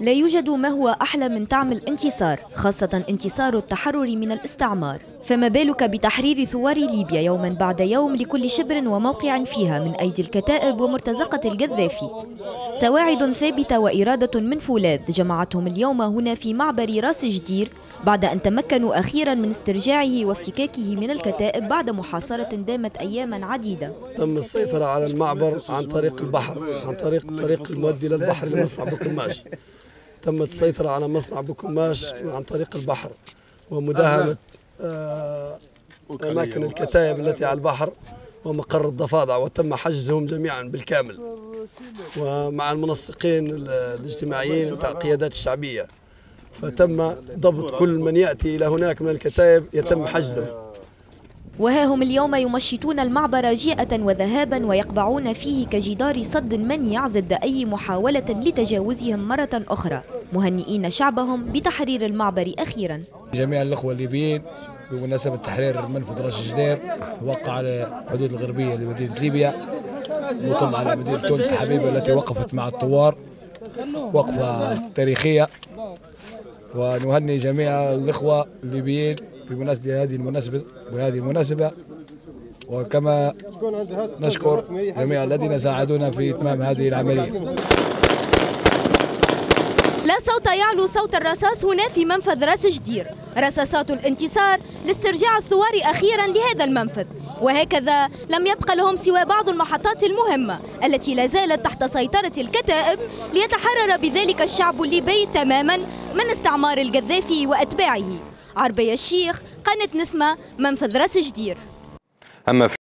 لا يوجد ما هو أحلى من طعم الانتصار، خاصة انتصار التحرر من الاستعمار. فما بالك بتحرير ثوار ليبيا يوما بعد يوم لكل شبر وموقع فيها من أيدي الكتائب ومرتزقة القذافي. سواعد ثابتة وإرادة من فولاذ جمعتهم اليوم هنا في معبر راس جدير بعد أن تمكنوا أخيرا من استرجاعه وافتكاكه من الكتائب بعد محاصرة دامت أياما عديدة. تم السيطرة على المعبر عن طريق البحر، عن طريق المؤدي للبحر لمصنع بوكماش. تمت السيطرة على مصنع بوكماش عن طريق البحر ومداهمة أماكن الكتائب التي على البحر ومقر الضفادع، وتم حجزهم جميعا بالكامل ومع المنسقين الاجتماعيين وتاع القيادات الشعبية. فتم ضبط كل من يأتي إلى هناك من الكتائب يتم حجزه. وها هم اليوم يمشطون المعبر جيئة وذهابا ويقبعون فيه كجدار صد منيع ضد أي محاولة لتجاوزهم مرة أخرى، مهنئين شعبهم بتحرير المعبر أخيرا. جميع الأخوة الليبيين بمناسبة تحرير منفذ راس جدير وقع على الحدود الغربية لمدينة ليبيا، وطلع على مدينة تونس الحبيبة التي وقفت مع الثوار وقفة تاريخية. ونهني جميع الأخوة الليبيين بمناسبة هذه المناسبة وكما نشكر جميع الذين ساعدونا في إتمام هذه العملية. لا صوت يعلو صوت الرصاص هنا في منفذ راس جدير، رصاصات الانتصار لاسترجاع الثوار أخيرا لهذا المنفذ. وهكذا لم يبقى لهم سوى بعض المحطات المهمة التي لا زالت تحت سيطرة الكتائب ليتحرر بذلك الشعب الليبي تماما من استعمار القذافي وأتباعه. عربية الشيخ، قناة نسمة، منفذ راس جدير.